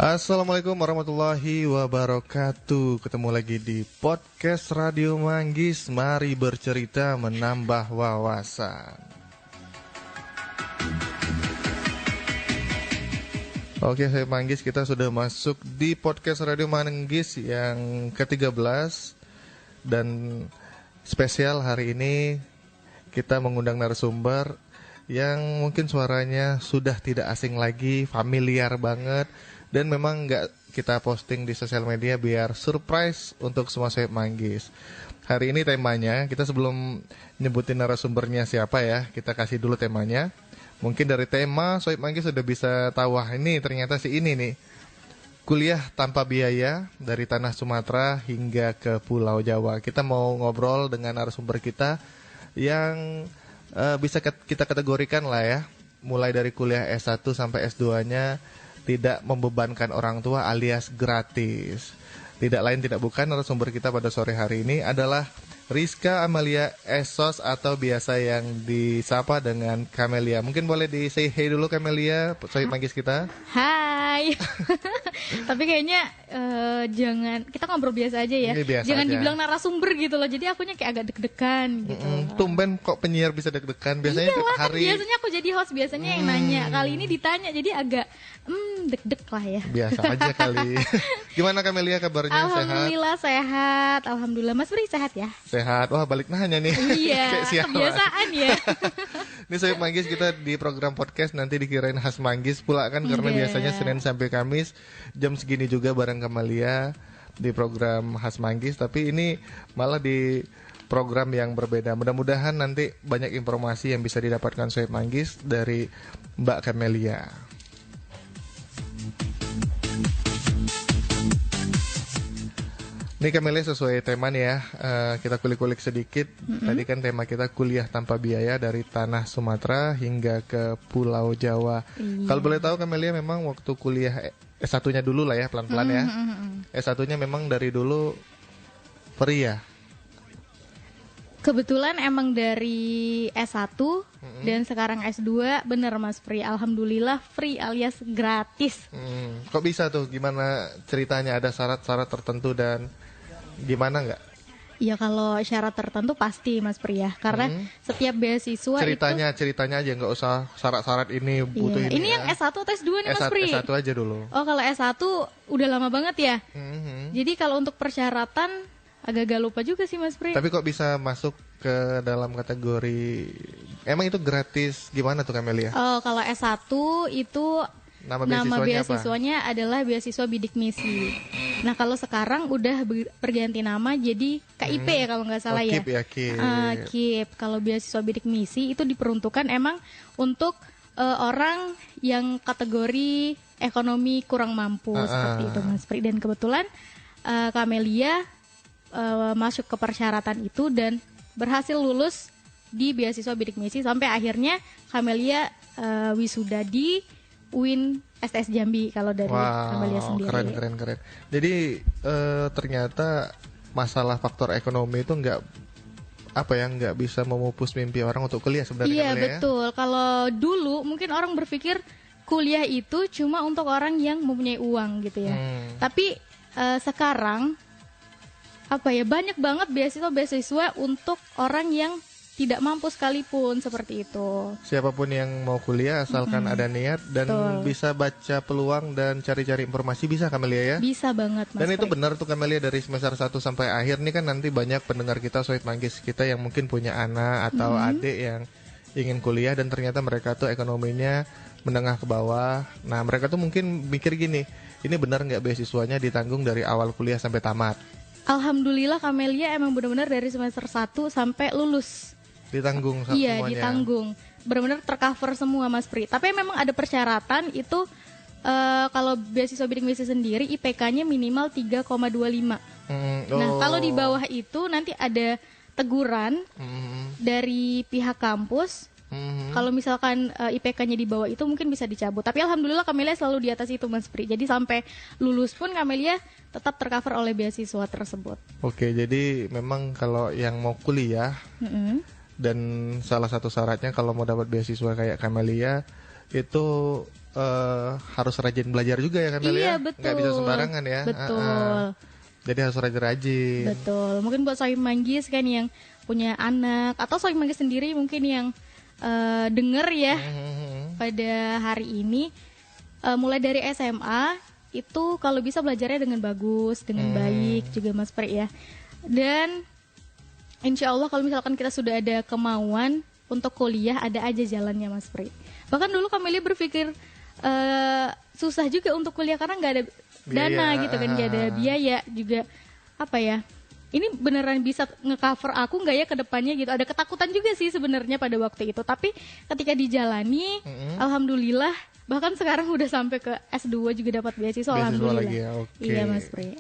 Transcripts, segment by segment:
Assalamualaikum warahmatullahi wabarakatuh. Ketemu lagi di podcast Radio Manggis. Mari bercerita menambah wawasan. Oke, saya Manggis, kita sudah masuk di podcast Radio Manggis yang ke-13. Dan spesial hari ini kita mengundang narasumber yang mungkin suaranya sudah tidak asing lagi, familiar banget. Dan memang nggak kita posting di sosial media biar surprise untuk semua Sohib Manggis. Hari ini temanya, kita sebelum nyebutin narasumbernya siapa ya, kita kasih dulu temanya. Mungkin dari tema Sohib Manggis sudah bisa tahu, wah ini ternyata si ini nih. Kuliah tanpa biaya dari tanah Sumatera hingga ke Pulau Jawa. Kita mau ngobrol dengan narasumber kita yang bisa kita kategorikan lah ya. Mulai dari kuliah S1 sampai S2-nya tidak membebankan orang tua alias gratis. Tidak lain tidak bukan, narasumber kita pada sore hari ini adalah Rizka Amalia Esos atau biasa yang disapa dengan Camelia. Mungkin boleh di say hey dulu Camelia, Sohib Manggis kita. Hai. Tapi kayaknya jangan, kita ngobrol biasa aja ya. Biasa jangan aja. Dibilang narasumber gitu loh. Jadi akunya kayak agak deg-degan gitu. Tumben kok penyiar bisa deg-degan. Biasanya tiap Iyalah, hari. Biasanya aku jadi host, biasanya yang nanya. Kali ini ditanya, jadi agak deg-deg lah ya. Biasa aja kali. Gimana Camelia kabarnya? Alhamdulillah sehat. Alhamdulillah. Mas Bri sehat ya? Sehat. Wah, balik nanya nih. Iya, Kayak sialan. kebiasaan ya. Ini Sohib Manggis, kita di program podcast nanti dikirain khas Manggis pula kan, karena biasanya Senin sampai Kamis jam segini juga bareng Camelia di program khas Manggis, tapi ini malah di program yang berbeda. Mudah-mudahan nanti banyak informasi yang bisa didapatkan Sohib Manggis dari Mbak Camelia. Ini Camelia sesuai tema nih ya, kita kulik-kulik sedikit. Tadi kan tema kita kuliah tanpa biaya dari tanah Sumatera hingga ke Pulau Jawa. Kalau boleh tahu Camelia, memang waktu kuliah S1-nya dulu lah ya, pelan-pelan ya. S1-nya memang dari dulu free ya? Kebetulan emang dari S1 dan sekarang S2, bener Mas Pri. Alhamdulillah free alias gratis. Kok bisa tuh? Gimana ceritanya? Ada syarat-syarat tertentu dan gimana nggak? Ya kalau syarat tertentu pasti Mas Pri ya. Karena setiap beasiswa ceritanya aja, nggak usah syarat-syarat ini butuh ini. Ini yang S1 atau S2 nih Mas Pri? S1 aja dulu. Oh, kalau S1 udah lama banget ya. Jadi kalau untuk persyaratan agak-agak lupa juga sih Mas Pri. Tapi kok bisa masuk ke dalam kategori, emang itu gratis gimana tuh Camelia? Oh, kalau S1 itu nama beasiswanya adalah beasiswa bidik misi. Nah, kalau sekarang udah berganti nama jadi KIP ya kalau nggak salah ya. KIP ya, KIP. KIP. Kalau beasiswa bidik misi itu diperuntukkan emang untuk orang yang kategori ekonomi kurang mampu seperti itu Mas Pri. Dan kebetulan Camelia masuk ke persyaratan itu dan berhasil lulus di beasiswa bidik misi sampai akhirnya Camelia wisuda di UIN STS Jambi kalau dari Camelia sendiri. Keren. Jadi ternyata masalah faktor ekonomi itu nggak bisa memupus mimpi orang untuk kuliah sebenarnya. Iya Ya? betul. Kalau dulu mungkin orang berpikir kuliah itu cuma untuk orang yang mempunyai uang gitu ya. Tapi sekarang banyak banget beasiswa untuk orang yang tidak mampu sekalipun, seperti itu. Siapapun yang mau kuliah asalkan ada niat dan bisa baca peluang dan cari-cari informasi, bisa Camelia ya? Bisa banget Mas. Dan itu benar tuh Camelia, dari semester 1 sampai akhir nih kan nanti banyak pendengar kita, Sohib Manggis kita yang mungkin punya anak atau adik yang ingin kuliah dan ternyata mereka tuh ekonominya menengah ke bawah. Nah, mereka tuh mungkin mikir gini, ini benar nggak beasiswanya ditanggung dari awal kuliah sampai tamat? Alhamdulillah Camelia emang benar-benar dari semester 1 sampai lulus ditanggung iya, semuanya. Ditanggung. Benar-benar tercover semua Mas Pri. Tapi memang ada persyaratan itu kalau beasiswa bidik misi sendiri IPK-nya minimal 3,25. Nah, kalau di bawah itu nanti ada teguran dari pihak kampus. Kalau misalkan IPK-nya di bawah itu mungkin bisa dicabut. Tapi alhamdulillah Camelia selalu di atas itu Mas Pri. Jadi sampai lulus pun Camelia tetap tercover oleh beasiswa tersebut. Oke, jadi memang kalau yang mau kuliah dan salah satu syaratnya kalau mau dapat beasiswa kayak Camelia itu harus rajin belajar juga ya Kamelia. Iya, betul. Nggak bisa sembarangan ya. Betul. Jadi harus rajin-rajin. Betul. Mungkin buat Sohib Manggis kan yang punya anak atau Sohib Manggis sendiri mungkin yang denger ya pada hari ini, mulai dari SMA itu kalau bisa belajarnya dengan bagus, dengan baik juga Mas Pri ya. Dan insya Allah kalau misalkan kita sudah ada kemauan untuk kuliah, ada aja jalannya Mas Pri. Bahkan dulu Kamelia berpikir susah juga untuk kuliah karena nggak ada dana gitu kan, nggak ada biaya juga, apa ya, ini beneran bisa ngecover aku nggak ya ke depannya gitu. Ada ketakutan juga sih sebenarnya pada waktu itu, tapi ketika dijalani alhamdulillah, bahkan sekarang udah sampai ke S2 juga dapat beasiswa alhamdulillah lagi ya, okay. Iya Mas Pri.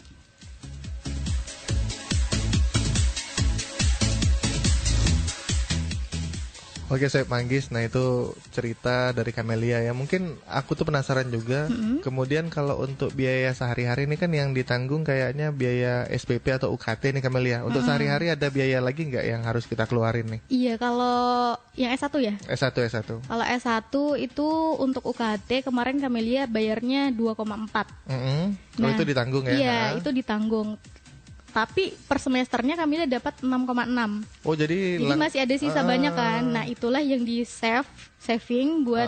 Oke, Sohib Manggis, nah itu cerita dari Kamelia ya. Mungkin aku tuh penasaran juga. Kemudian kalau untuk biaya sehari-hari ini kan yang ditanggung kayaknya biaya SPP atau UKT nih Kamelia. Untuk sehari-hari ada biaya lagi nggak yang harus kita keluarin nih? Iya, kalau yang S1 ya? S1. Kalau S1 itu untuk UKT kemarin Kamelia bayarnya 2,4. Nah, itu ditanggung ya? Iya, itu ditanggung. Tapi per semesternya Kamelia dapat 6,6. Oh, jadi masih ada sisa banyak kan. Nah, itulah yang di saving buat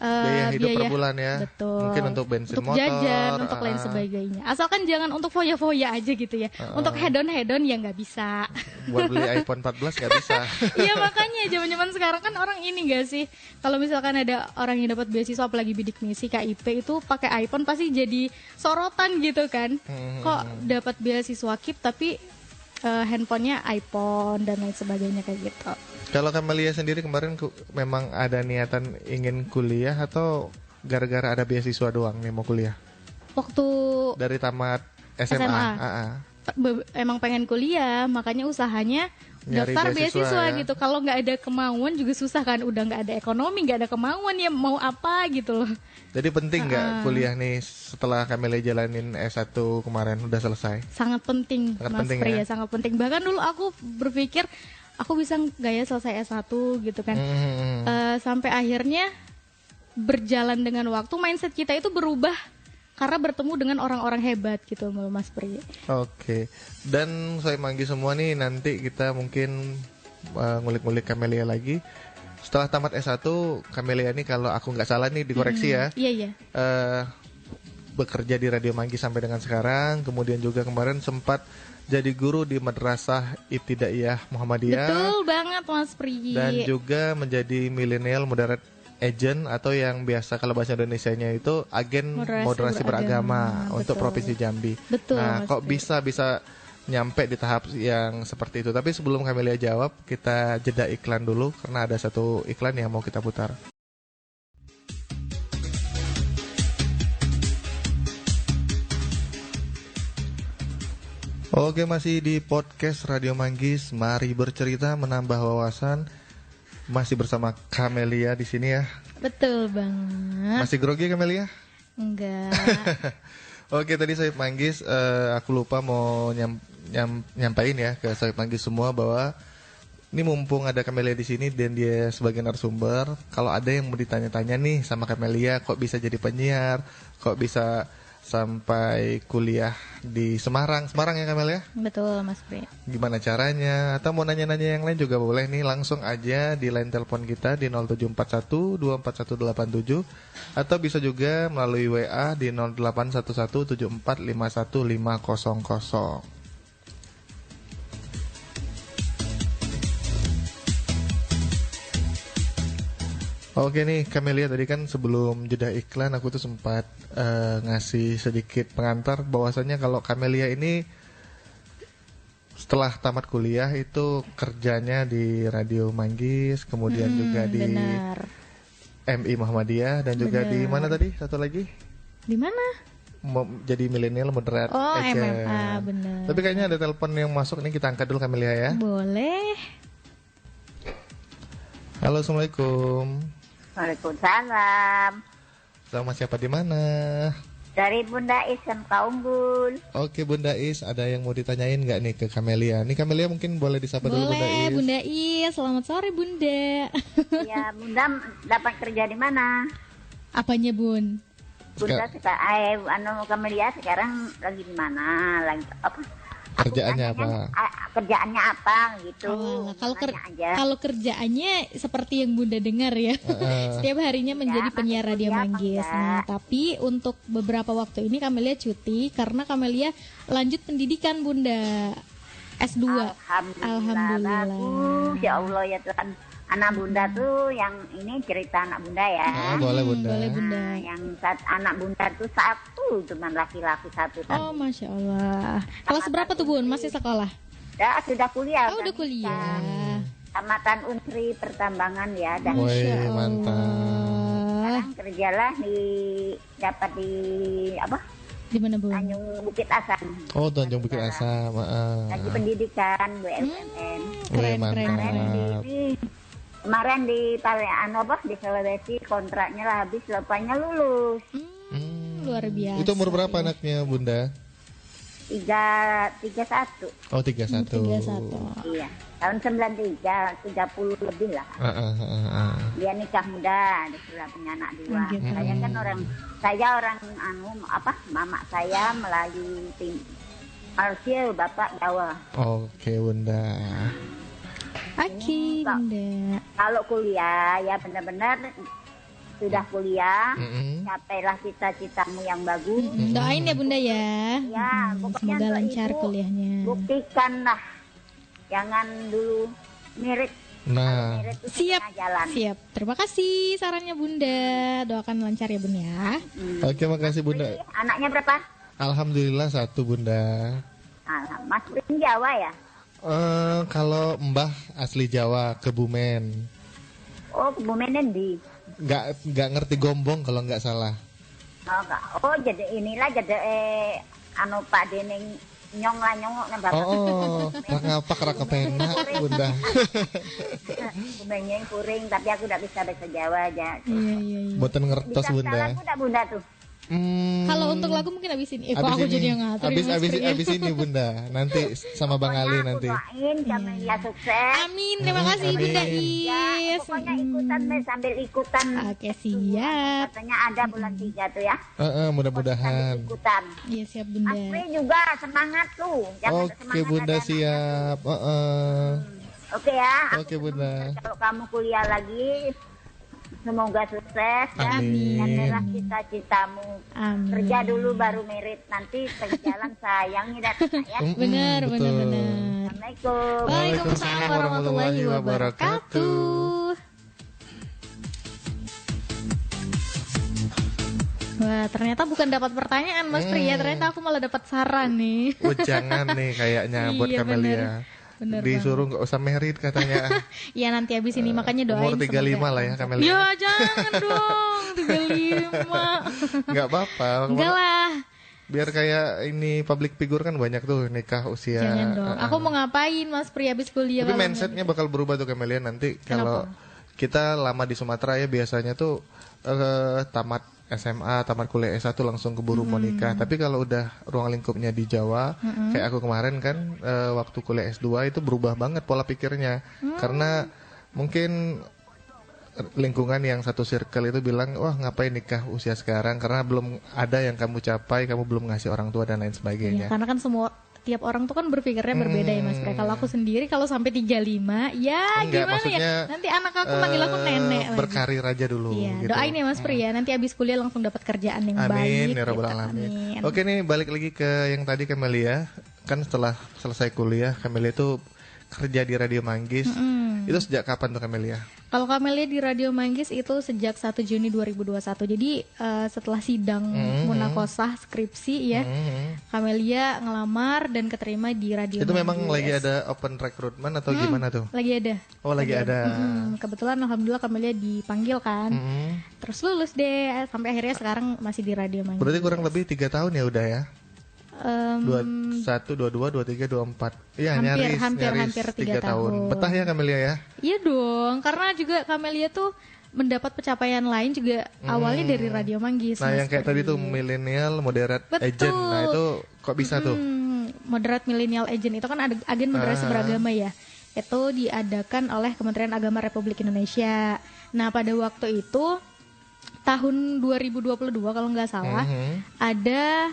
biaya hidup per bulan ya. Betul. Mungkin untuk bensin untuk motor, jajan, untuk lain sebagainya. Asalkan jangan untuk foya-foya aja gitu ya. Untuk hedon-hedon ya nggak bisa. Buat beli iPhone 14 nggak bisa. Iya, makanya zaman-zaman sekarang kan orang ini nggak sih. Kalau misalkan ada orang yang dapat beasiswa apalagi bidik misi KIP itu pakai iPhone pasti jadi sorotan gitu kan. Kok dapat beasiswa KIP tapi handphonenya iPhone dan lain sebagainya kayak gitu. Kalau Kamelia sendiri kemarin memang ada niatan ingin kuliah atau gara-gara ada beasiswa doang nih mau kuliah? Waktu dari tamat SMA. Emang pengen kuliah, makanya usahanya nyari daftar beasiswa ya. gitu. Kalau nggak ada kemauan juga susah kan, udah nggak ada ekonomi, nggak ada kemauan ya mau apa gitu loh. Jadi penting nggak kuliah nih setelah Kamelia jalanin S1 kemarin udah selesai? Sangat penting, Mas Pri ya, sangat penting. Bahkan dulu aku berpikir aku bisa nggak ya selesai S1 gitu kan. Sampai akhirnya berjalan dengan waktu, mindset kita itu berubah karena bertemu dengan orang-orang hebat gitu Mas Pri. Oke. Dan Sohib Manggis semua nih, nanti kita mungkin ngulik-ngulik Kamelia lagi. Setelah tamat S1, Kamelia ini kalau aku nggak salah nih dikoreksi ya. Iya. Bekerja di Radio Manggis sampai dengan sekarang. Kemudian juga kemarin sempat jadi guru di Madrasah Ibtidaiyah Muhammadiyah. Betul banget Mas Pri. Dan juga menjadi milenial moderate agent atau yang biasa kalau bahasa Indonesianya itu agen moderasi beragama untuk Provinsi Jambi. Betul, nah, kok bisa nyampe di tahap yang seperti itu? Tapi sebelum Kamelia jawab, kita jeda iklan dulu karena ada satu iklan yang mau kita putar. Oke, masih di podcast Radio Manggis. Mari bercerita, menambah wawasan. Masih bersama Kamelia di sini ya. Betul banget. Masih grogi Kamelia? Enggak. Oke, tadi Sohib Manggis aku lupa mau nyampain ya ke Sohib Manggis semua bahwa ini mumpung ada Kamelia di sini dan dia sebagai narasumber, kalau ada yang mau ditanya-tanya nih sama Kamelia, kok bisa jadi penyiar, kok bisa sampai kuliah di Semarang ya Kamelia? Betul Mas Pri. Gimana caranya? Atau mau nanya-nanya yang lain juga boleh nih, langsung aja di line telepon kita di 0741 24187 atau bisa juga melalui WA di 081174515500. Oke nih Kamelia, tadi kan sebelum jeda iklan aku tuh sempat ngasih sedikit pengantar bahwasannya kalau Kamelia ini setelah tamat kuliah itu kerjanya di Radio Manggis, kemudian juga di MI Muhammadiyah dan juga di mana tadi satu lagi? Di mana? Jadi milenial moderate agent. MMA, benar. Tapi kayaknya ada telepon yang masuk nih, kita angkat dulu Kamelia ya. Boleh. Halo, Assalamualaikum. Waalaikumsalam. Sama siapa di mana? Dari Bunda Is MK Unggul. Oke Bunda Is, ada yang mau ditanyain nggak nih ke Kamelia? Nih Kamelia mungkin boleh disapa dulu Bunda Is. Boleh Bunda Is, selamat sore Bunda. Ya Bunda dapat kerja di mana? Apanya Bun? Bunda Kamelia sekarang lagi di mana? Lagi apa? Kerjaannya apa? Kerjaannya apa gitu. Oh, kalau Nanya aja. kalau kerjaannya seperti yang Bunda dengar ya, setiap harinya menjadi penyiar radio Manggis. Nah, tapi untuk beberapa waktu ini Kamelia cuti karena Kamelia lanjut pendidikan Bunda S2. Alhamdulillah. Bagus, ya Allah ya Tuhan. Anak Bunda tuh yang ini cerita anak Bunda ya. Boleh Bunda. Boleh Bunda. Nah, yang anak Bunda tuh satu, cuman laki-laki satu. Oh, Masya Allah. Kelas berapa tuh Bun? Masih sekolah? Ya, sudah kuliah. Oh, udah kuliah. Tamatan Unsri Pertambangan ya. Dan Woi, mantap. sekarang kerjalah dapat di apa? Di mana Bun? Tanjung Bukit Asam. Oh, Tanjung Bukit Asam. Lagi pendidikan BUMN. Woi, Keren. mantap. Kemarin di di Sulawesi kontraknya lah habis, lepasnya lulus. Luar biasa. Itu umur berapa anaknya Bunda? 31. Oh, 31. 31. Iya. Tahun 93, 30 lebih lah. Dia nikah muda, dia sudah punya anak 2. Gitu. Saya orang mama saya melalui tim Arsil Bapak Jawa. Oke, Bunda. Oke, Bunda. Kalau kuliah ya benar-benar sudah kuliah, capailah cita-citamu yang bagus. Doain ya Bunda ya. Ya, pokoknya Semoga untuk lancar ibu, kuliahnya. buktikanlah, jangan dulu mirip. Nah, Mirip itu Siap. setengah jalan. Siap. Terima kasih sarannya Bunda. Doakan lancar ya Bun ya. oke, makasih Bunda. Anaknya berapa? Alhamdulillah 1 Bunda. Mas Pring Jawa ya? Kalau Mbah asli Jawa, Kebumen. Oh, Kebumen di. Nggak ngerti Gombong kalau nggak salah. Oh, enggak. Oh, jadi inilah jadi Pak Deneng nyong bapak. Oh, raka penak Bunda. Kebumen puring, tapi aku tidak bisa bahasa Jawa aja. Iya. Boten ngertos Bisa Bunda. lagu tak Bunda tuh? Kalau untuk lagu mungkin abis ini. Kok aku jadi yang ngatur ya, Mas Pri? abis ini Bunda. Nanti sama Bang Ali nanti. Doain Kamelia sukses. Amin. Terima kasih Bunda Ya, Is. pokoknya ikutan deh, sambil ikutan. Oke, siap. Katanya ada bulan 3 tuh ya. Mudah-mudahan. Sambil ikutan. Iya, siap Mas Bunda. Pri juga semangat tuh. Jangan Oke semangat Bunda, ada siap. Oke ya. Oke Bunda. Kalau kamu kuliah lagi, semoga sukses ya. Amin. Dan meraih cita-citamu. Amin. Kerja dulu baru merit, nanti jalan sayang ya. Benar. Assalamualaikum. Waalaikumsalam warahmatullahi wabarakatuh. Wah, ternyata bukan dapat pertanyaan Mas Pri ya, ternyata aku malah dapat saran nih. Jangan nih kayaknya buat Iya, Kamelia. bener Disuruh nggak usah merit katanya. Ya nanti habis ini makanya doain Umur 35 semoga. lah ya Kamelia. Ya jangan dong 35. Nggak apa-apa. Enggak lah. Biar kayak ini public figure kan banyak tuh nikah usia. Jangan dong. Aku mau ngapain Mas Pri habis kuliah? Tapi kalau mindsetnya bakal berubah tuh Kamelia nanti. Kalau kita lama di Sumatera ya biasanya tuh tamat SMA, tamat kuliah S1 langsung keburu mau nikah. Tapi kalau udah ruang lingkupnya di Jawa, kayak aku kemarin kan waktu kuliah S2 itu berubah banget pola pikirnya. Karena mungkin lingkungan yang satu circle itu bilang, wah ngapain nikah usia sekarang karena belum ada yang kamu capai, kamu belum ngasih orang tua dan lain sebagainya. Iya, karena kan tiap orang tuh kan berpikirnya berbeda ya Mas Pri. Kalau aku sendiri kalau sampai 35, ya Enggak, gimana ya? Nanti anak aku manggil aku nenek lagi. Berkarir aja dulu. Iya, gitu. doain ya Mas Pri ya. Nanti abis kuliah langsung dapat kerjaan yang baik. Amin ya rabbal gitu. alamin. Amin. Oke nih balik lagi ke yang tadi Kamelia. Kan setelah selesai kuliah Kamelia itu kerja di Radio Manggis. Itu sejak kapan tuh Kamelia? Kalau Kamelia di Radio Manggis itu sejak 1 Juni 2021. Jadi setelah sidang munakosah skripsi ya, Kamelia ngelamar dan keterima di Radio Itu Manggis. memang lagi ada open recruitment atau gimana tuh? Lagi ada. Oh lagi ada. Kebetulan alhamdulillah Kamelia dipanggil kan. Terus lulus deh sampai akhirnya sekarang masih di Radio Manggis. Berarti kurang lebih 3 tahun ya udah ya? 21, 22, 23, 24. Iya nyaris hampir 3 tahun. Betah ya Kamelia ya? Iya dong, karena juga Kamelia tuh mendapat pencapaian lain juga awalnya dari Radio Manggis. Nah Mas yang kayak Pri. tadi tuh millennial moderate Betul. agent. Nah itu kok bisa tuh? Moderate Millennial Agent itu kan ada agen moderasi beragama ya. Itu diadakan oleh Kementerian Agama Republik Indonesia. Nah pada waktu itu tahun 2022 kalau nggak salah ada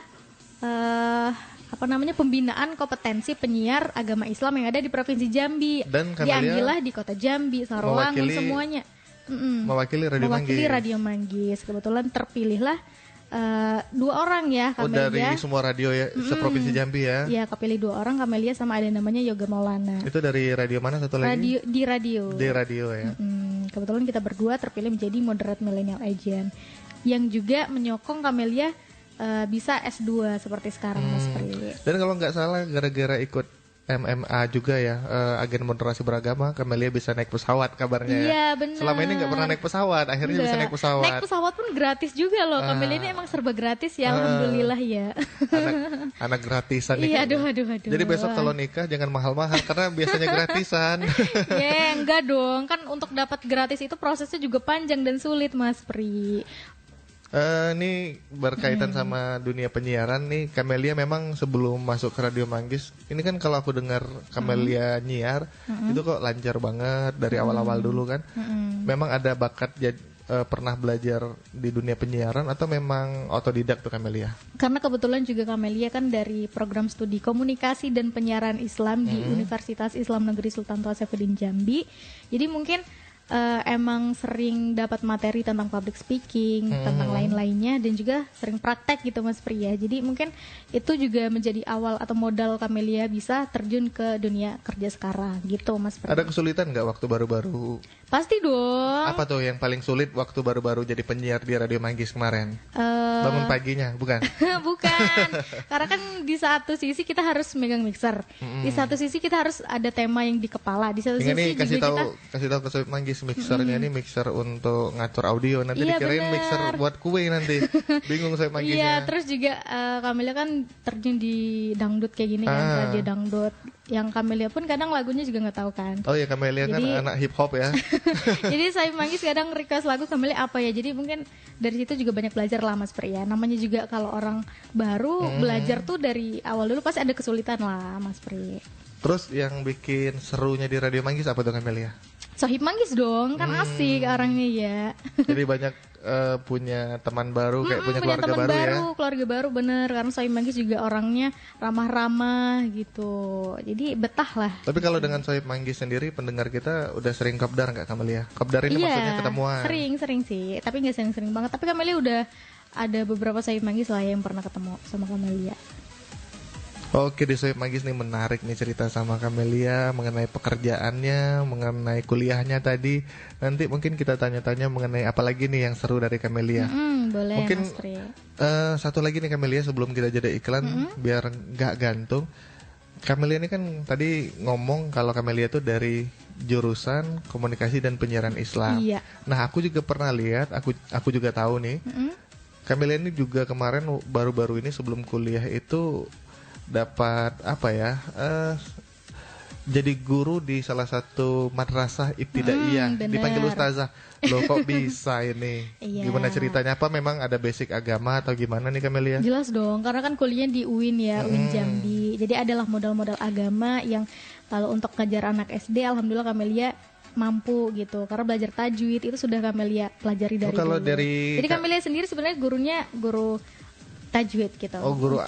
pembinaan kompetensi penyiar agama Islam yang ada di Provinsi Jambi. Dan diambillah di Kota Jambi, Sarolangun semuanya. Mewakili Radio Manggis. Kebetulan terpilihlah 2 orang ya Kamelia. Dari semua radio ya seprovinsi Jambi ya. Iya, kepilih 2 orang, Kamelia sama ada namanya Yoga Maulana. Itu dari radio mana satu lagi? Di radio ya. Kebetulan kita berdua terpilih menjadi moderate millennial agent yang juga menyokong Kamelia bisa S2 seperti sekarang Mas Pri. Dan kalau nggak salah gara-gara ikut MMA juga ya, agen moderasi beragama, Kamelia bisa naik pesawat kabarnya. Iya, benar. Selama ini nggak pernah naik pesawat, akhirnya bisa naik pesawat. Naik pesawat pun gratis juga loh. Kamelia ini emang serba gratis ya, alhamdulillah ya. Anak gratisan nih. Iya, aduh. Jadi besok kalau nikah jangan mahal-mahal karena biasanya gratisan. Ya, enggak dong. Kan untuk dapat gratis itu prosesnya juga panjang dan sulit, Mas Pri. Ini berkaitan sama dunia penyiaran nih, Kamelia memang sebelum masuk ke Radio Manggis, ini kan kalau aku dengar Kamelia nyiar, itu kok lancar banget dari awal-awal dulu kan. Memang ada bakat pernah belajar di dunia penyiaran atau memang otodidak tuh Kamelia? Karena kebetulan juga Kamelia kan dari program studi komunikasi dan penyiaran Islam di Universitas Islam Negeri Sultan Toha Jambi. Jadi mungkin emang sering dapat materi tentang public speaking, tentang lain-lainnya, dan juga sering praktek gitu Mas Pri ya. Jadi mungkin itu juga menjadi awal atau modal Kamelia bisa terjun ke dunia kerja sekarang gitu Mas Pri. Ada kesulitan nggak waktu baru-baru? Pasti dong. Apa tuh yang paling sulit waktu baru-baru jadi penyiar di Radio Manggis kemarin? Bangun paginya, bukan? Bukan. Karena kan di satu sisi kita harus megang mixer, di satu sisi kita harus ada tema yang di kepala, di satu sisi kasih juga tahu ke Sobat Manggis, mixernya ini mixer untuk ngatur audio, nanti dikirain mixer buat kue nanti. Bingung Sobat Manggisnya. Iya, terus juga Kamelia kan terjun di dangdut kayak gini kan, radio dangdut. Yang Kamelia pun kadang lagunya juga nggak tahu kan. Oh ya, Kamelia kan anak hip hop ya. Jadi saya Manggis kadang request lagu Kamelia apa ya. Jadi mungkin dari situ juga banyak belajar lah Mas Pri ya. Namanya juga kalau orang baru belajar tuh dari awal dulu pasti ada kesulitan lah Mas Pri. Terus yang bikin serunya di Radio Manggis apa tuh Kamelia? Sohib Manggis dong, kan asik orangnya ya. Jadi banyak punya teman baru, kayak punya keluarga teman baru ya. Keluarga baru bener, karena Sohib Manggis juga orangnya ramah-ramah gitu. Jadi betah lah. Tapi kalau dengan Sohib Manggis sendiri, pendengar kita udah sering kopdar nggak Kamelia? Kopdar ini maksudnya ketemuan. Sering sih, tapi nggak sering-sering banget. Tapi Kamelia udah ada beberapa Sohib Manggis lah yang pernah ketemu sama Kamelia. Oke, di Sohib Manggis nih menarik nih cerita sama Kamelia mengenai pekerjaannya, mengenai kuliahnya tadi. Nanti mungkin kita tanya-tanya mengenai apa lagi nih yang seru dari Kamelia. Boleh mungkin, Mas Pri. Satu lagi nih Kamelia sebelum kita jeda iklan biar nggak gantung. Kamelia ini kan tadi ngomong kalau Kamelia tuh dari jurusan komunikasi dan penyiaran Islam. Iya. Nah, aku juga pernah lihat, aku juga tahu nih. Kamelia ini juga kemarin baru-baru ini sebelum kuliah itu dapat jadi guru di salah satu madrasah ibtidaiyah, dipanggil ustazah. Loh kok bisa ini? Gimana ceritanya? Apa memang ada basic agama atau gimana nih Kamelia? Jelas dong, karena kan kuliahnya di UIN ya, UIN Jambi. Jadi adalah modal-modal agama yang kalau untuk ngajar anak SD, alhamdulillah Kamelia mampu gitu. Karena belajar tajwid itu sudah Kamelia pelajari dari dulu. Jadi Kamelia sendiri sebenarnya gurunya guru tajwid gitu. Oh, guru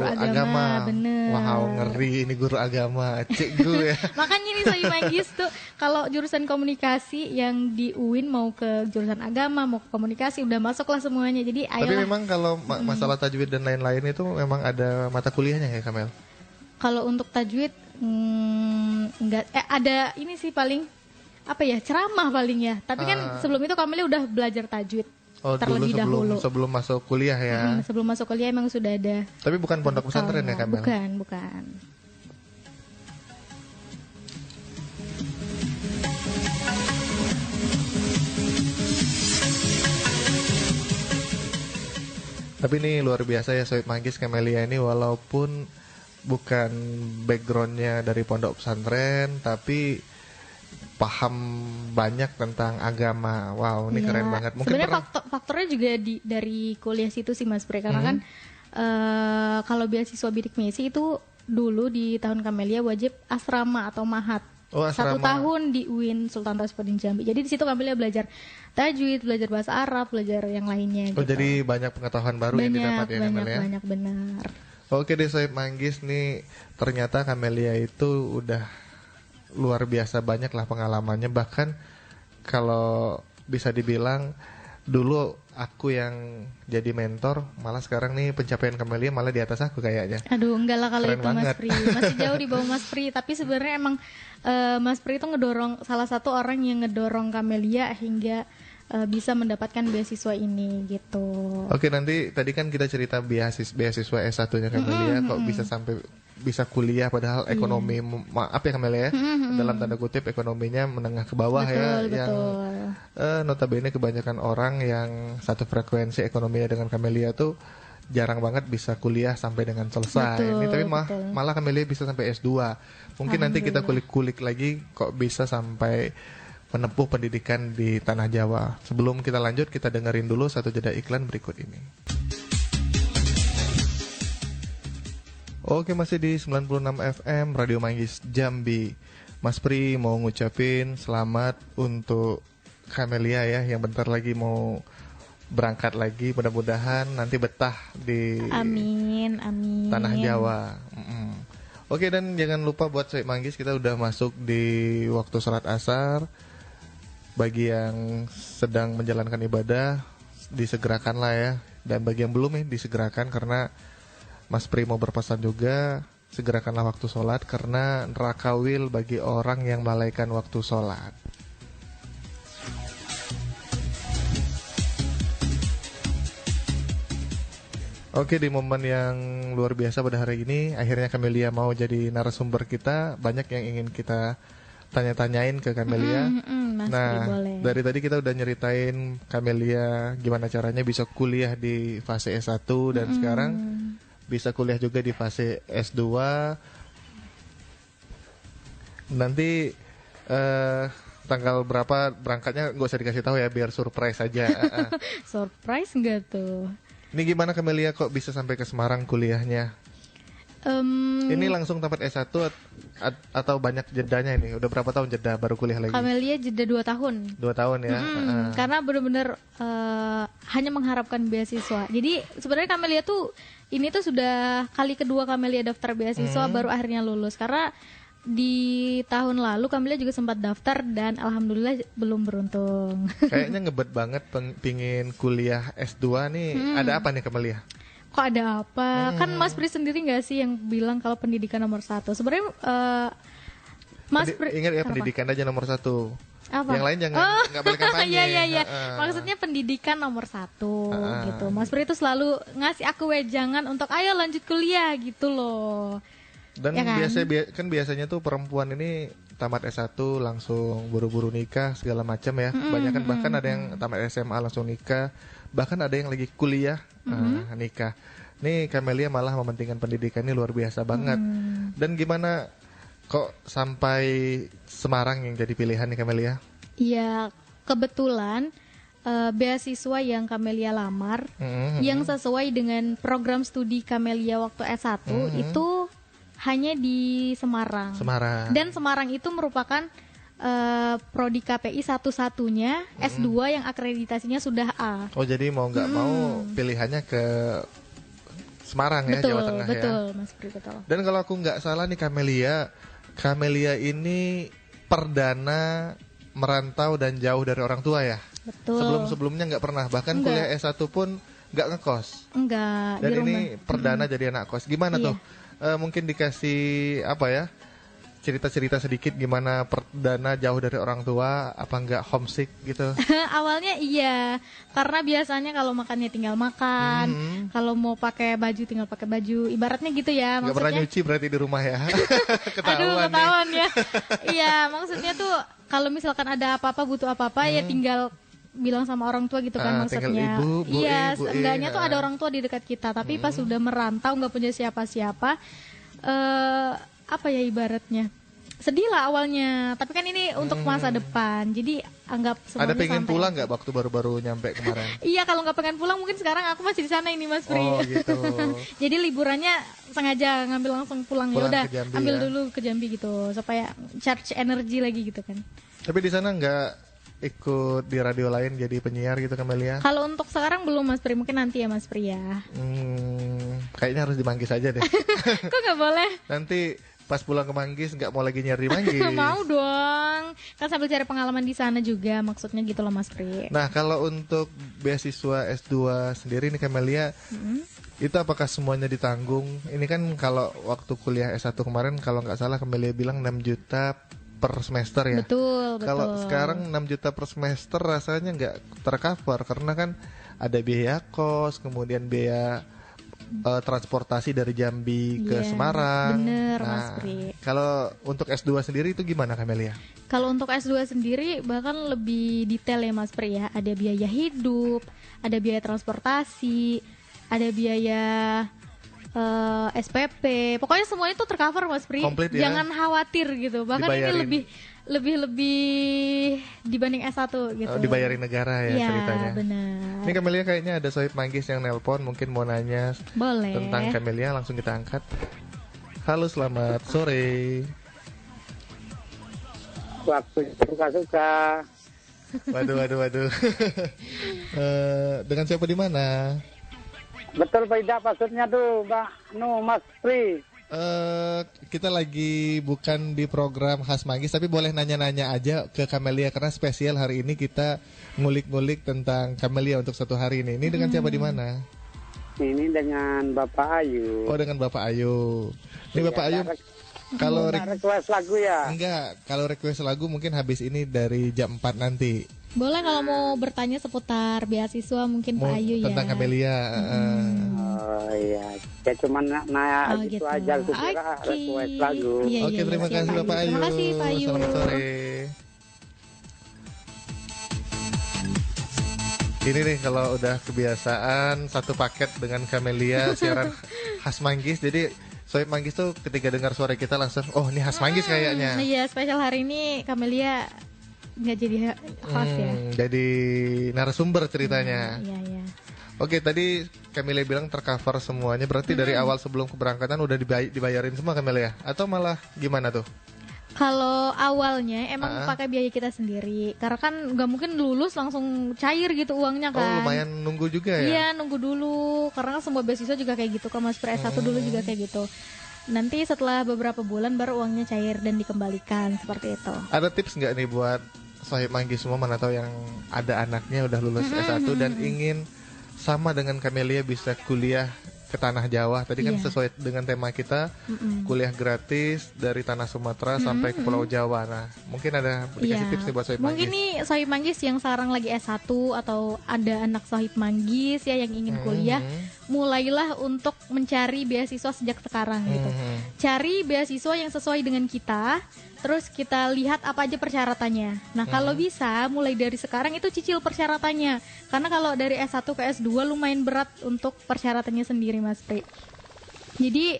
agama. Bener. Wow, ngeri ini guru agama, cikgu ya. Makanya nih Sohib Manggis tuh kalau jurusan komunikasi yang di UIN mau ke jurusan agama, mau ke komunikasi udah masuklah semuanya. Jadi ayolah. Tapi memang kalau masalah tajwid dan lain-lain itu memang ada mata kuliahnya ya Kamel? Kalau untuk tajwid enggak ada ini sih paling ceramah paling ya. Tapi kan sebelum itu Kamelia udah belajar tajwid. Oh, terlebih dahulu sebelum masuk kuliah ya. Sebelum masuk kuliah emang sudah ada. Tapi bukan pondok pesantren ya Kamel? Bukan. Tapi ini luar biasa ya Sohib Manggis, Kamelia ini walaupun bukan backgroundnya dari pondok pesantren, tapi paham banyak tentang agama. Wow, ini keren banget. Mungkin sebenarnya faktornya juga dari kuliah situ sih Mas Pri, karena kan kalau beasiswa bidik misi itu dulu di tahun Kamelia wajib asrama atau mahat. 1 tahun di UIN Sultan Tasauddin Jambi. Jadi di situ Camelia belajar tajwid, belajar bahasa Arab, belajar yang lainnya. Oh, gitu. Jadi banyak pengetahuan baru yang didapat ya Camelia. Banyak benar. Oke deh Sohib Manggis nih, ternyata Camelia itu udah luar biasa banyak lah pengalamannya. Bahkan kalau bisa dibilang dulu aku yang jadi mentor, malah sekarang nih pencapaian Camelia malah di atas aku kayaknya. Aduh, enggak lah kalau Keren itu banget. Mas Pri. Masih jauh di bawah Mas Pri. Tapi sebenarnya emang Mas Pri itu salah satu orang yang ngedorong Camelia hingga bisa mendapatkan beasiswa ini gitu. Oke, nanti tadi kan kita cerita beasiswa S1-nya Camelia kok bisa sampai bisa kuliah padahal ekonomi maaf ya Camelia ya, dalam tanda kutip ekonominya menengah ke bawah. Betul. Yang notabene kebanyakan orang yang satu frekuensi ekonominya dengan Camelia tuh jarang banget bisa kuliah sampai dengan selesai. Ini tapi malah Camelia bisa sampai S2. Mungkin nanti kita kulik-kulik lagi kok bisa sampai menempuh pendidikan di tanah Jawa. Sebelum kita lanjut, kita dengerin dulu satu jeda iklan berikut ini. Oke, masih di 96 FM Radio Manggis Jambi. Mas Pri mau ngucapin selamat untuk Camelia ya, yang bentar lagi mau berangkat lagi. Mudah-mudahan nanti betah di Amin. tanah Jawa. Oke, dan jangan lupa buat Sohib Manggis, kita udah masuk di waktu sholat asar. Bagi yang sedang menjalankan ibadah, disegerakanlah ya. Dan bagi yang belum disegerakan, karena Mas Pri mau berpesan juga, segerakanlah waktu sholat, karena neraka wil bagi orang yang melalaikan waktu sholat. Oke, di momen yang luar biasa pada hari ini, akhirnya Camelia mau jadi narasumber kita. Banyak yang ingin kita tanya-tanyain ke Camelia. Nah, dari tadi kita udah nyeritain Camelia gimana caranya bisa kuliah di fase S1 dan sekarang bisa kuliah juga di fase S2. Nanti tanggal berapa berangkatnya nggak usah dikasih tahu ya, biar surprise aja. Surprise nggak tuh? Ini gimana Camelia kok bisa sampai ke Semarang kuliahnya? Ini langsung tamat S1 atau banyak jedanya ini? Udah berapa tahun jeda baru kuliah lagi? Camelia jeda 2 tahun. 2 tahun ya? Karena benar-benar hanya mengharapkan beasiswa. Jadi sebenarnya Camelia tuh ini tuh sudah kali kedua Camelia daftar beasiswa baru akhirnya lulus. Karena di tahun lalu Camelia juga sempat daftar dan alhamdulillah belum beruntung. Kayaknya ngebet banget pingin kuliah S2 nih. Ada apa nih Camelia? Kok ada apa? Kan Mas Pri sendiri nggak sih yang bilang kalau pendidikan nomor 1? Sebenarnya Mas Pri ingat ya, pendidikan aja nomor 1. Apa? Yang lain jangan nggak boleh kampanye. Iya. Maksudnya pendidikan nomor 1 gitu. Mas Pri itu selalu ngasih aku wejangan untuk ayo lanjut kuliah gitu loh. Dan ya kan? Biasanya tuh perempuan ini tamat S1 langsung buru-buru nikah segala macam ya. Banyak kan, bahkan ada yang tamat SMA langsung nikah, bahkan ada yang lagi kuliah nikah. Nih Camelia malah mementingkan pendidikan, ini luar biasa banget. Dan gimana kok sampai Semarang yang jadi pilihan nih Camelia? Iya, kebetulan beasiswa yang Camelia lamar yang sesuai dengan program studi Camelia waktu S1 itu hanya di Semarang. Dan Semarang itu merupakan prodi KPI satu-satunya S2 yang akreditasinya sudah A. Oh, jadi mau nggak mau pilihannya ke Semarang ya, Jawa Tengah ya. Betul, Mas Pri, betul. Dan kalau aku nggak salah nih Camelia ini perdana merantau dan jauh dari orang tua ya. Betul. Sebelumnya nggak pernah, bahkan kuliah S1 pun nggak ngekos. Enggak. Dan ini perdana jadi anak kos. Gimana tuh? Mungkin dikasih cerita-cerita sedikit gimana perdana jauh dari orang tua, apa nggak homesick gitu? Awalnya iya, karena biasanya kalau makannya tinggal makan, kalau mau pakai baju tinggal pakai baju, ibaratnya gitu ya. Nggak pernah nyuci berarti di rumah ya? Ketahuan ya. Iya, maksudnya tuh kalau misalkan ada apa-apa butuh apa-apa ya tinggal bilang sama orang tua gitu kan, maksudnya. Ibu, seenggaknya tuh ada orang tua di dekat kita. Tapi pas sudah merantau nggak punya siapa-siapa, apa ya ibaratnya, sedih lah awalnya, tapi kan ini untuk masa depan, jadi anggap semuanya Ada pengen santai. pulang nggak waktu baru-baru nyampe kemarin? Iya, kalau nggak pengen pulang mungkin sekarang aku masih di sana ini Mas Pri. Oh gitu. Jadi liburannya sengaja ngambil langsung pulang, ya Pulang udah ke Jambi ambil ya. dulu ke Jambi gitu supaya charge energi lagi gitu kan. Tapi di sana nggak ikut di radio lain jadi penyiar gitu Camelia? Kalau untuk sekarang belum Mas Pri, mungkin nanti ya Mas Pri ya. Kayaknya harus di Manggis aja deh. Kok nggak boleh? Nanti pas pulang ke Manggis nggak mau lagi nyari Manggis. Mau dong, kan sambil cari pengalaman di sana juga, maksudnya gitu loh Mas Pri. Nah kalau untuk beasiswa S2 sendiri nih Camelia, itu apakah semuanya ditanggung? Ini kan kalau waktu kuliah S1 kemarin kalau nggak salah Camelia bilang 6 juta per semester ya. Betul, betul. Kalau sekarang 6 juta per semester rasanya nggak tercover karena kan ada biaya kos, kemudian biaya transportasi dari Jambi ke Iya, Semarang. bener, Mas Pri. Kalau untuk S2 sendiri itu gimana Camelia? Kalau untuk S2 sendiri bahkan lebih detail ya Mas Pri ya. Ada biaya hidup, ada biaya transportasi, ada biaya SPP. Pokoknya semuanya itu tercover Mas Pri. Komplit ya? Jangan khawatir gitu. Bahkan Dibayarin. ini lebih dibanding S1 gitu. Dibayarin negara ya Iya, ceritanya. benar. Ini Camelia kayaknya ada Sohib Manggis yang nelpon, mungkin mau nanya Boleh. tentang Camelia, langsung kita angkat. Halo, selamat sore. Waktu suka-suka. Waduh. Dengan siapa di mana? Betul beda maksudnya tuh, Mas Pri. Kita lagi bukan di program khas Manggis, tapi boleh nanya-nanya aja ke Camelia karena spesial hari ini kita ngulik-ngulik tentang Camelia untuk satu hari ini. Ini dengan siapa di mana? Ini dengan Bapak Ayu. Oh, dengan Bapak Ayu. Ini Bapak Ayu. Kalau request lagu ya? enggak, kalau request lagu mungkin habis ini dari jam 4 nanti. Boleh kalau mau bertanya seputar beasiswa mungkin Pak Ayu ya. Tentang Camelia. Oh iya, ya cuma nanya gitu aja, aku kira request lagu. Iya, Oke, terima kasih siap, Bapak Ayu. Terima kasih Pak Ayu. Selamat sore. Ini nih kalau udah kebiasaan satu paket dengan Camelia siaran khas Manggis. Jadi Sohib Manggis tuh ketika dengar suara kita langsung, oh ini khas Manggis kayaknya. Iya, spesial hari ini Camelia nggak jadi host ya. Jadi narasumber ceritanya. Iya. Oke, tadi Camelia bilang tercover semuanya. Berarti dari awal sebelum keberangkatan udah dibayarin semua Camelia? Atau malah gimana tuh? Kalau awalnya emang pakai biaya kita sendiri, karena kan nggak mungkin lulus langsung cair gitu uangnya kan. Oh, lumayan nunggu juga ya? Iya, nunggu dulu. Karena kan semua beasiswa juga kayak gitu. Kalau Mas S1 dulu juga kayak gitu. Nanti setelah beberapa bulan baru uangnya cair dan dikembalikan seperti itu. Ada tips nggak nih buat Sohib Manggis semua, mana tahu yang ada anaknya udah lulus S1 dan ingin sama dengan Camelia bisa kuliah ke tanah Jawa. Tadi kan sesuai dengan tema kita, kuliah gratis dari tanah Sumatera sampai ke Pulau Jawa. Nah, mungkin ada dikasih tips nih buat Sohib Manggis. Mungkin nih Sohib Manggis yang sekarang lagi S1 atau ada anak Sohib Manggis ya yang ingin kuliah, mulailah untuk mencari beasiswa sejak sekarang gitu. Cari beasiswa yang sesuai dengan kita. Terus kita lihat apa aja persyaratannya. Nah, kalau bisa mulai dari sekarang itu cicil persyaratannya. Karena kalau dari S1 ke S2 lumayan berat untuk persyaratannya sendiri, Mas Pri. Jadi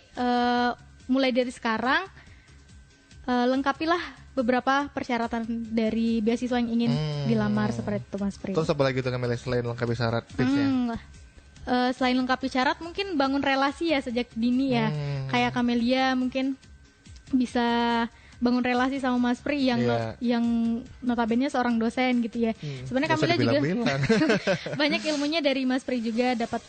mulai dari sekarang lengkapilah beberapa persyaratan dari beasiswa yang ingin dilamar seperti itu, Mas Pri. Terus apa lagi tuh Camelia selain lengkapi syarat tipsnya? Selain lengkapi syarat mungkin bangun relasi ya sejak dini ya. Kayak Camelia mungkin bisa bangun relasi sama Mas Pri yang notabene seorang dosen gitu ya. Sebenarnya Camelia juga banyak ilmunya dari Mas Pri juga, dapat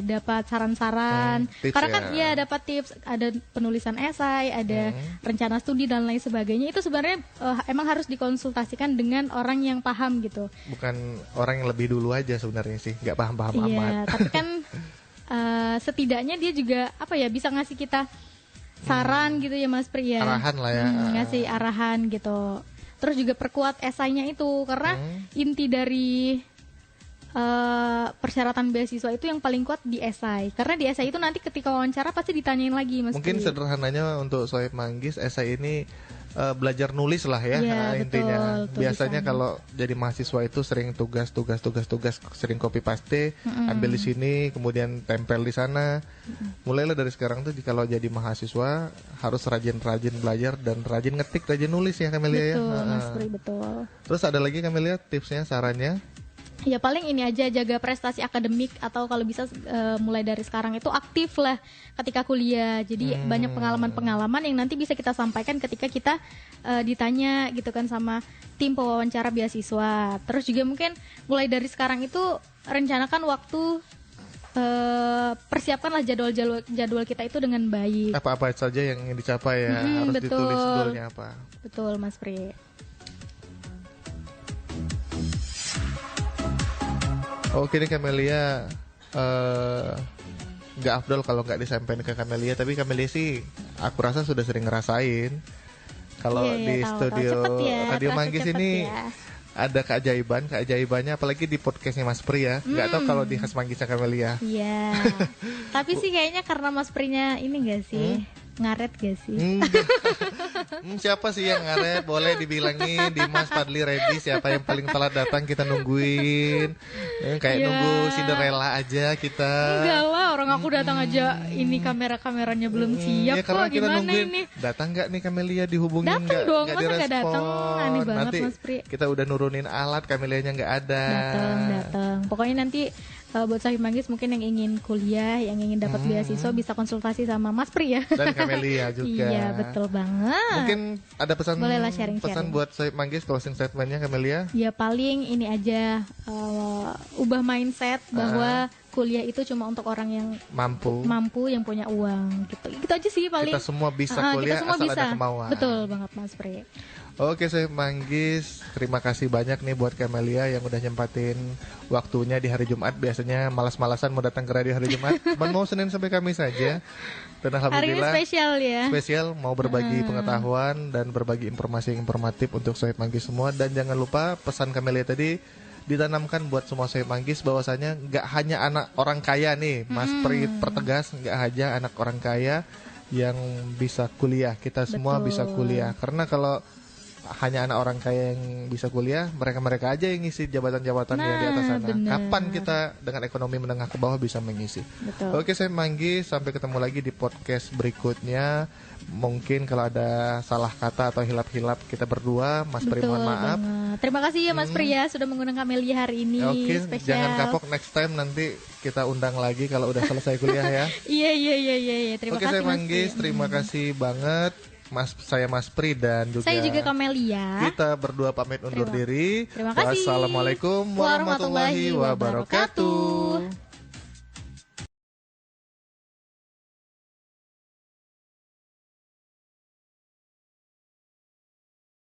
dapat saran-saran. Karena kan dapat tips, ada penulisan esai, ada rencana studi dan lain sebagainya. Itu sebenarnya emang harus dikonsultasikan dengan orang yang paham gitu. Bukan orang yang lebih dulu aja sebenarnya sih, nggak paham-paham amat. Iya, tapi kan setidaknya dia juga bisa ngasih kita saran gitu ya Mas Pri ya. Arahan lah ya. Ngasih arahan gitu. Terus juga perkuat esainya itu karena inti dari persyaratan beasiswa itu yang paling kuat di esai. Karena di esai itu nanti ketika wawancara pasti ditanyain lagi, Mas. Mungkin sederhananya untuk Sohib Manggis, esai ini belajar nulis lah ya, intinya. Betul, biasanya kalau jadi mahasiswa itu sering tugas, sering copy paste, ambil di sini, kemudian tempel di sana. Mulailah dari sekarang tuh kalau jadi mahasiswa harus rajin-rajin belajar dan rajin ngetik, rajin nulis ya Camelia ya. Betul, Mas Pri, betul. Terus ada lagi Camelia tipsnya, sarannya? Ya paling ini aja, jaga prestasi akademik, atau kalau bisa mulai dari sekarang itu aktif lah ketika kuliah. Jadi banyak pengalaman-pengalaman yang nanti bisa kita sampaikan ketika kita ditanya gitu kan sama tim pewawancara beasiswa. Terus juga mungkin mulai dari sekarang itu rencanakan waktu, persiapkanlah jadwal kita itu dengan baik. Apa-apa saja yang ingin dicapai ya, harus betul. ditulis goalnya apa. Betul, Mas Pri. Oke nih Camelia, nggak afdol kalau nggak disampaikan ke Camelia, tapi Camelia sih aku rasa sudah sering ngerasain kalau di studio Radio Manggis ini ada keajaibannya, apalagi di podcastnya Mas Pri ya. Nggak tahu kalau di Khas Manggisnya Camelia. Iya. Tapi sih kayaknya karena Mas Prinya ini nggak sih? Ngaret gak sih? Siapa sih yang ngaret? Boleh dibilangin Dimas, Fadli, Reddy, siapa yang paling telat datang kita nungguin. Kayak nunggu Cinderella aja kita. Enggak lah, orang aku datang aja ini kameranya belum siap kok, kita gimana nungguin, ini? Datang nggak nih Camelia, dihubungin datang dong, masa direspon. nggak datang? Aneh banget nanti Mas Pri. Kita udah nurunin alat, Camelianya nggak ada. Datang. Pokoknya nanti buat Sohib Manggis mungkin yang ingin kuliah, yang ingin dapat beasiswa bisa konsultasi sama Mas Pri ya. Dan Camelia juga. Iya, betul banget. Mungkin ada pesan sharing. buat Sohib Manggis, closing statementnya Camelia? Ya paling ini aja, ubah mindset bahwa kuliah itu cuma untuk orang yang mampu, yang punya uang gitu. Gitu aja sih paling. Kita semua bisa kuliah asal ada kemauan. Betul banget Mas Pri. Oke Sohib Manggis, terima kasih banyak nih buat Camelia yang udah nyempatin waktunya di hari Jumat. Biasanya malas-malasan mau datang ke radio hari Jumat, cuma mau Senin sampai Kamis saja. Dan alhamdulillah hari ini spesial ya. Spesial mau berbagi pengetahuan dan berbagi informasi yang informatif untuk Sohib Manggis semua. Dan jangan lupa pesan Camelia tadi ditanamkan buat semua Sohib Manggis bahwasanya nggak hanya anak orang kaya nih, Mas Pri pertegas, nggak hanya anak orang kaya yang bisa kuliah. Kita semua bisa kuliah, karena kalau hanya anak orang kaya yang bisa kuliah, mereka aja yang ngisi jabatan-jabatan yang di atas sana. Bener. Kapan kita dengan ekonomi menengah ke bawah bisa mengisi? Betul. Oke, saya Manggis, sampai ketemu lagi di podcast berikutnya. Mungkin kalau ada salah kata atau hilap-hilap kita berdua, Mas Pri mohon maaf. Terima kasih ya Mas Pri ya sudah mengundang Camelia hari ini. Oke, spesial. jangan kapok, next time nanti kita undang lagi kalau udah selesai kuliah ya. Iya. Terima kasih saya Mas Manggis, Pri. terima kasih banget. Saya Mas Pri dan juga saya juga Camelia. Kita berdua pamit undur diri. Terima kasih. Wassalamualaikum warahmatullahi wabarakatuh.